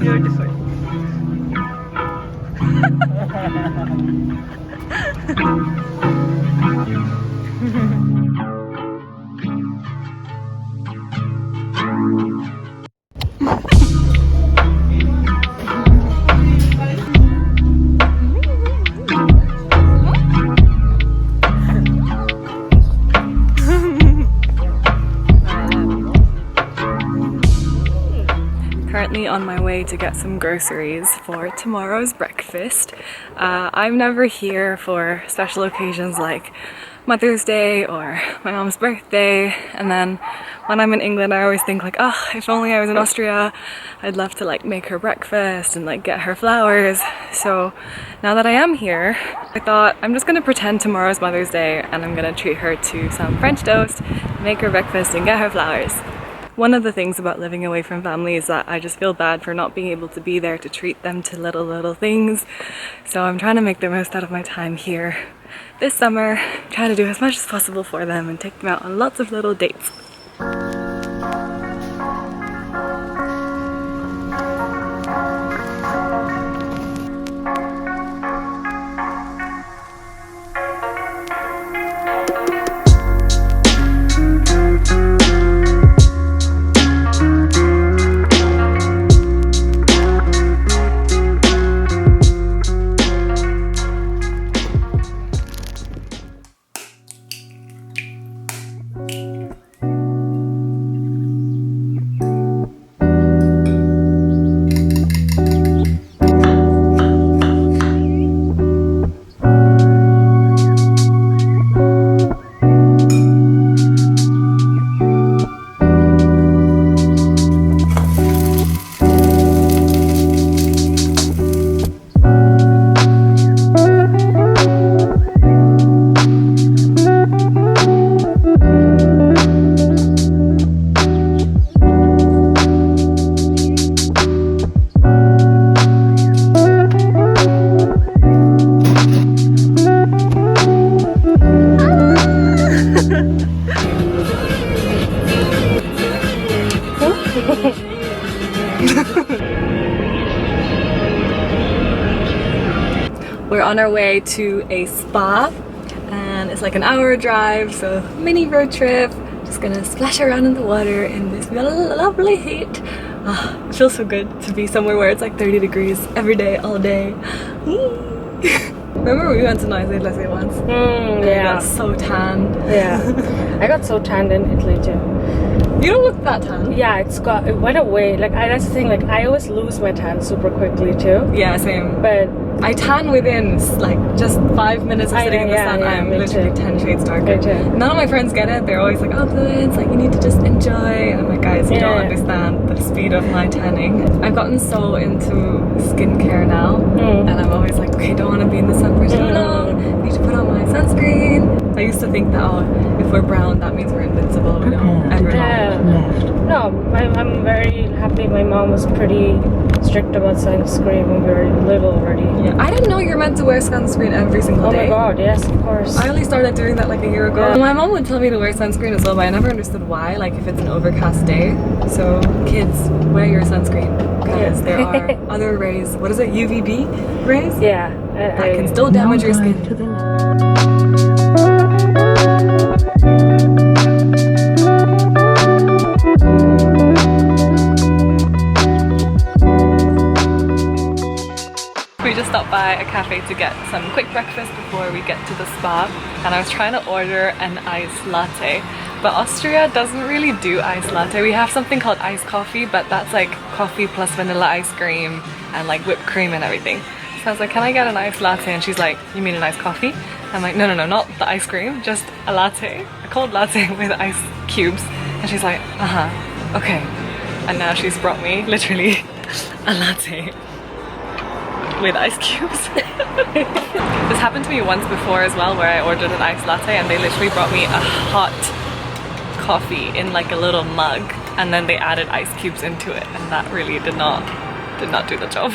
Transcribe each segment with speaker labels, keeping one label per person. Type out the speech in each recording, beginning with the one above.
Speaker 1: Beautiful. Currently on my way to get some groceries for tomorrow's breakfast. I'm never here for special occasions like Mother's Day or my mom's birthday, and then when I'm in England I always think like, oh, if only I was in Austria, I'd love to like make her breakfast and like get her flowers. So now that I am here, I thought I'm just gonna pretend tomorrow's Mother's Day and I'm gonna treat her to some French toast, make her breakfast and get her flowers. One of the things about living away from family is that I just feel bad for not being able to be there to treat them to little things. So I'm trying to make the most out of my time here this summer, try to do as much as possible for them and take them out on lots of little dates. We're on our way to a spa and it's like an hour drive, so mini road trip. Just gonna splash around in the water in this lovely heat. It feels so good to be somewhere where it's like 30 degrees every day, all day. Remember we went to Italy once?
Speaker 2: Yeah.
Speaker 1: I got so tanned.
Speaker 2: Yeah. I got so tanned in Italy too.
Speaker 1: You don't look that tan.
Speaker 2: Yeah, it went away. Like that's the thing, like I always lose my tan super quickly too.
Speaker 1: Yeah, same.
Speaker 2: But
Speaker 1: I tan within like just 5 minutes of sitting in the sun. I'm literally 10 shades darker. None of my friends get it. They're always like, oh, Bluinse, like you need to just enjoy. And I'm like, guys, you don't understand the speed of my tanning. I've gotten so into skincare now, and I'm always like, okay, don't want to be in the sun for too long. Need to put on my sunscreen. I used to think that, oh, if we're brown, that means we're invincible. We don't ever know.
Speaker 2: No, I'm very happy. My mom was pretty strict about sunscreen when we were little already.
Speaker 1: Yeah, I didn't know you're meant to wear sunscreen every single day.
Speaker 2: Oh my god, yes, of course.
Speaker 1: I only started doing that like a year ago. Yeah. My mom would tell me to wear sunscreen as well, but I never understood why, like if it's an overcast day. So kids, wear your sunscreen because there are other rays, what is it, UVB rays?
Speaker 2: Yeah.
Speaker 1: That can still damage your skin. We just stopped by a cafe to get some quick breakfast before we get to the spa, and I was trying to order an iced latte, but Austria doesn't really do iced latte. We have something called iced coffee, but that's like coffee plus vanilla ice cream and like whipped cream and everything. So I was like, can I get an iced latte? And she's like, you mean an iced coffee? I'm like, no, not the ice cream, just a latte, a cold latte with ice cubes. And she's like, okay. And now she's brought me literally a latte with ice cubes. This happened to me once before as well, where I ordered an iced latte and they literally brought me a hot coffee in like a little mug, and then they added ice cubes into it, and that really did not do the job.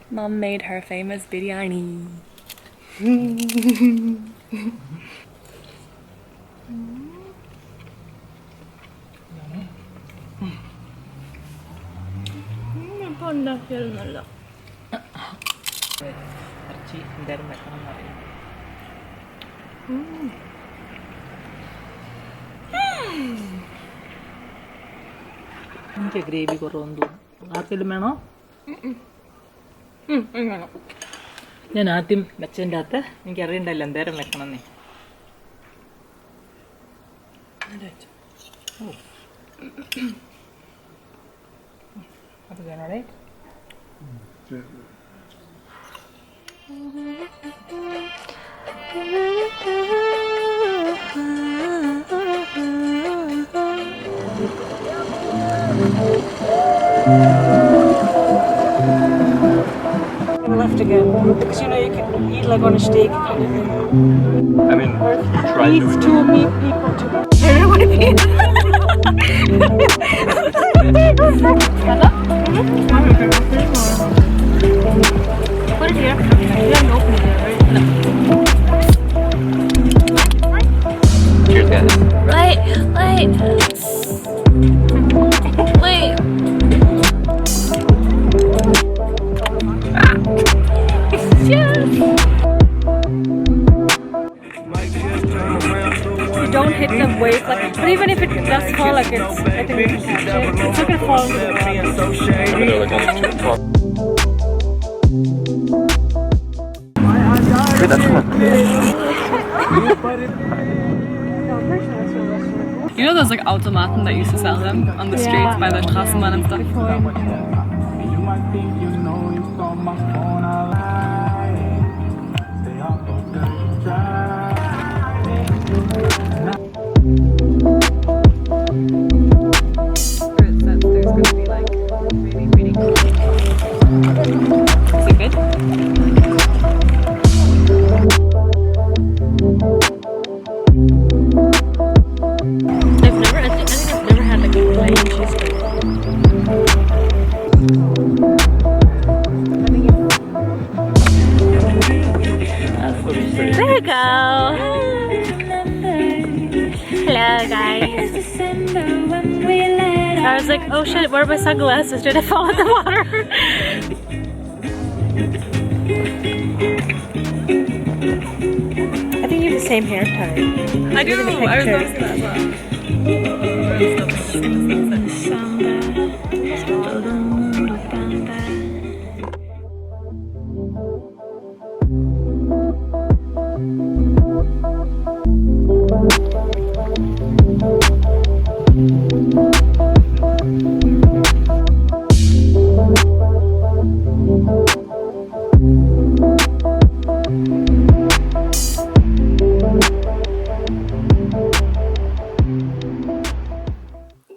Speaker 1: Mom made her famous biryani.
Speaker 2: Panda fjällnalla.
Speaker 3: Gravy കുറവെന്ന് ആർക്കെങ്കിലും വേണോ? ഞാൻ ആദ്യം വെച്ചതിൻ്റെ അകത്ത് എനിക്ക് അറിയണ്ടല്ലോ എന്തേരം വെക്കണമെന്നേ. അത് വേണോടെ.
Speaker 2: Left again because you know you can eat like on a steak kind of thing.
Speaker 4: I mean, try
Speaker 2: Eats
Speaker 4: to.
Speaker 2: to meet people too. I don't want to be. Put it here. You haven't opened it yet, right? No.
Speaker 4: Cheers, guys.
Speaker 1: Wait.
Speaker 2: You don't hit the wave, like, but even if it does fall, like I think we can catch it. It's not gonna fall into the water.
Speaker 4: Wait, that's fun.
Speaker 1: You know those like automaten that used to sell them on the streets by the Straßenbahn and stuff? There's going to be like really cool. Is it good?
Speaker 2: I think I've never had like a plain cheesecake.
Speaker 1: There you go! Hello guys! I was like, oh shit, where are my sunglasses? Did I fall in the water?
Speaker 2: I think you have the same hair tie.
Speaker 1: I do! I was noticing that as well.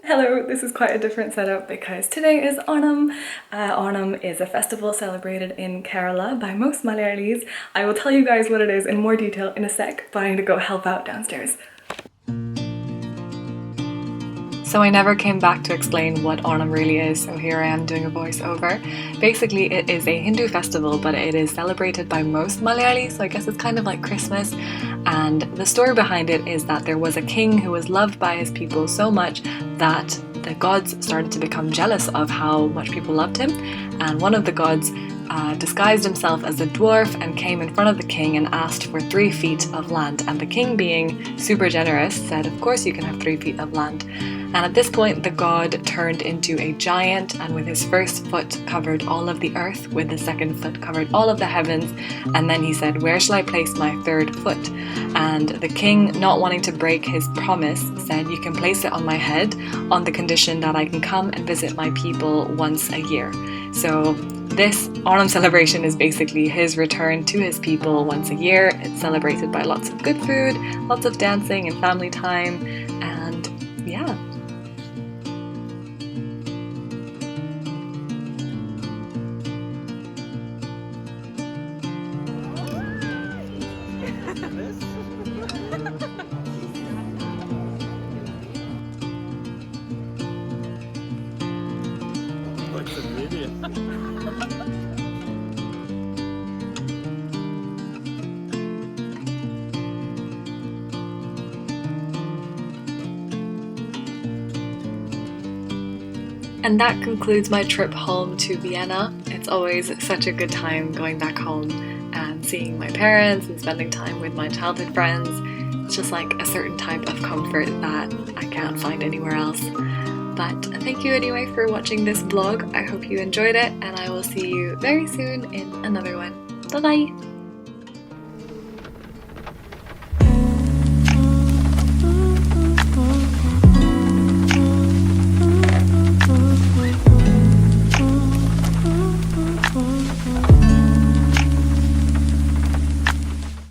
Speaker 1: Hello, this is quite a different setup because today is Onam. Onam is a festival celebrated in Kerala by most Malayalis. I will tell you guys what it is in more detail in a sec, but I need to go help out downstairs. So I never came back to explain what Onam really is, so here I am doing a voiceover. Basically, it is a Hindu festival, but it is celebrated by most Malayalis, so I guess it's kind of like Christmas. And the story behind it is that there was a king who was loved by his people so much that the gods started to become jealous of how much people loved him. And one of the gods disguised himself as a dwarf and came in front of the king and asked for 3 feet of land. And the king, being super generous, said, of course you can have 3 feet of land. And at this point, the god turned into a giant, and with his first foot covered all of the earth, with the second foot covered all of the heavens. And then he said, where shall I place my 3rd foot? And the king, not wanting to break his promise, said, you can place it on my head on the condition that I can come and visit my people once a year. So this Onam celebration is basically his return to his people once a year. It's celebrated by lots of good food, lots of dancing and family time, and yeah. And that concludes my trip home to Vienna. It's always such a good time going back home and seeing my parents and spending time with my childhood friends. It's just like a certain type of comfort that I can't find anywhere else. But thank you anyway for watching this vlog. I hope you enjoyed it, and I will see you very soon in another one. Bye bye!